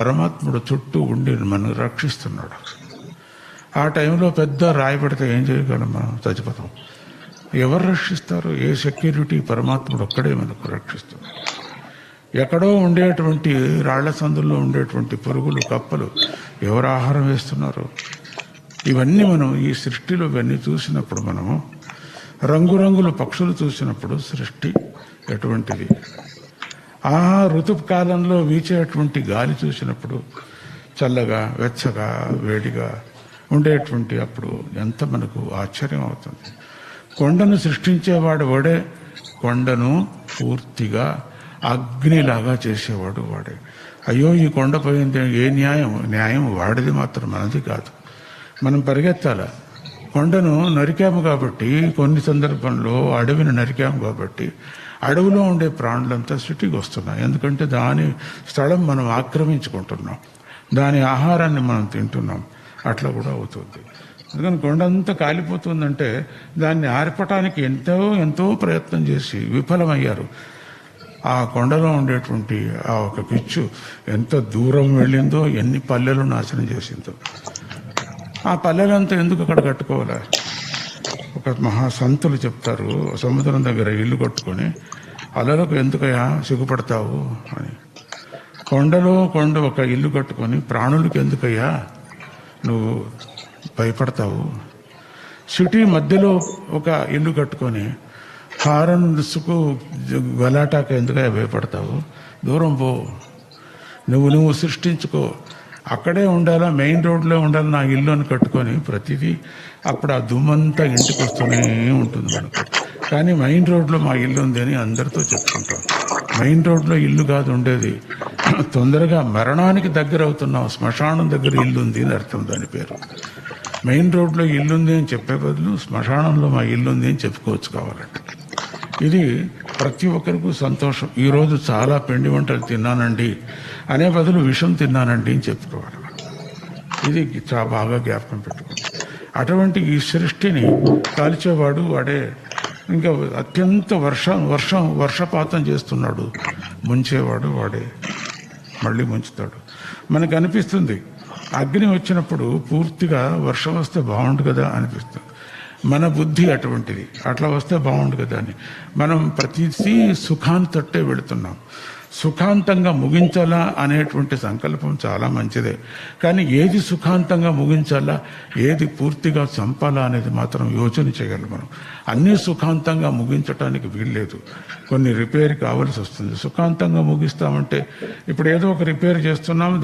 పరమాత్ముడు చుట్టూ ఉండి మనం రక్షిస్తున్నాడు. ఆ టైంలో పెద్ద రాయి పడితే ఏం చేయగలం? మనం చచ్చిపోతాం. ఎవరు రక్షిస్తారు? ఏ సెక్యూరిటీ? పరమాత్ముడు ఒక్కడే మనకు రక్షిస్తున్నాడు. ఎక్కడో ఉండేటువంటి రాళ్ల సందుల్లో ఉండేటువంటి పురుగులు, కప్పలు ఎవరు ఆహారం వేస్తున్నారు? ఇవన్నీ మనం ఈ సృష్టిలో ఇవన్నీ చూసినప్పుడు, మనము రంగురంగుల పక్షులు చూసినప్పుడు సృష్టి ఎటువంటిది, ఆ ఋతుకాలంలో వీచేటువంటి గాలి చూసినప్పుడు చల్లగా, వెచ్చగా, వేడిగా ఉండేటువంటి అప్పుడు ఎంత మనకు ఆశ్చర్యం అవుతుంది. కొండను సృష్టించేవాడు వాడే, కొండను పూర్తిగా అగ్నిలాగా చేసేవాడు వాడే. అయ్యో ఈ కొండ పోయింది, ఏ న్యాయం? న్యాయం వాడిది మాత్రం, మనది కాదు. మనం పరిగెత్తాల. కొండను నరికాము కాబట్టి, కొన్ని సందర్భంలో అడవిని నరికాము కాబట్టి అడవిలో ఉండే ప్రాణులంతా సిటీకి వస్తున్నాయి. ఎందుకంటే దాని స్థలం మనం ఆక్రమించుకుంటున్నాం, దాని ఆహారాన్ని మనం తింటున్నాం. అట్లా కూడా అవుతుంది. అందుకని కొండంతా కాలిపోతుందంటే దాన్ని ఆర్పటానికి ఎంతో ప్రయత్నం చేసి విఫలమయ్యారు. ఆ కొండలో ఉండేటువంటి ఆ ఒక పిచ్చు ఎంత దూరం వెళ్ళిందో, ఎన్ని పల్లెలు నాశనం చేసిందో. ఆ పల్లెలంతా ఎందుకు అక్కడ కట్టుకోవాలా? ఒక మహాసంతులు చెప్తారు, సముద్రం దగ్గర ఇల్లు కట్టుకొని అలలకు ఎందుకయ్యా సిగ్గుపడతావు అని. కొండలో ఒక ఇల్లు కట్టుకొని ప్రాణులకి ఎందుకయ్యా నువ్వు భయపడతావు? సిటీ మధ్యలో ఒక ఇల్లు కట్టుకొని హారన్ దుస్తుకు గలాటాక ఎందుకయ్యా భయపడతావు? దూరం పో, నువ్వు సృష్టించుకో. అక్కడే ఉండాలా, మెయిన్ రోడ్లో ఉండాలి నా ఇల్లు అని కట్టుకొని ప్రతిదీ. అప్పుడు ఆ దుమ్మంతా ఇంటికి వస్తూనే ఉంటుంది మనకు. కానీ మెయిన్ రోడ్లో మా ఇల్లు ఉంది అని అందరితో చెప్పుకుంటాం. మెయిన్ రోడ్లో ఇల్లు కాదు ఉండేది, తొందరగా మరణానికి దగ్గర అవుతున్నాం. శ్మశానం దగ్గర ఇల్లు ఉంది అని అర్థం దాని పేరు. మెయిన్ రోడ్లో ఇల్లుంది అని చెప్పే బదులు శ్మశానంలో మా ఇల్లు ఉంది అని చెప్పుకోవచ్చు కావాలంటే. ఇది ప్రతి ఒక్కరికి సంతోషం. ఈరోజు చాలా పిండి వంటలు తిన్నానండి అనే బదులు విషం తిన్నానండి అని చెప్పుకోవాలి. ఇది చాలా బాగా జ్ఞాపకం పెట్టుకోండి. అటువంటి ఈ సృష్టిని కాల్చేవాడు వాడే. ఇంకా అత్యంత వర్షపాతం చేస్తున్నాడు, ముంచేవాడు వాడే. మళ్ళీ ముంచుతాడు. మనకు అనిపిస్తుంది అగ్ని వచ్చినప్పుడు పూర్తిగా వర్షం వస్తే బాగుండు కదా అనిపిస్తుంది. మన బుద్ధి అటువంటిది, అట్లా వస్తే బాగుండు కదా అని మనం ప్రతిదీ సుఖాంతట్టే వెళుతున్నాం. సుఖాంతంగా ముగించాలా అనేటువంటి సంకల్పం చాలా మంచిదే. కానీ ఏది సుఖాంతంగా ముగించాలా, ఏది పూర్తిగా చంపాలా అనేది మాత్రం యోచన చేయగలం మనం. అన్నీ సుఖాంతంగా ముగించడానికి వీల్లేదు. కొన్ని రిపేర్ కావాల్సి వస్తుంది. సుఖాంతంగా ముగిస్తామంటే ఇప్పుడు ఏదో ఒక రిపేర్ చేస్తున్నాము,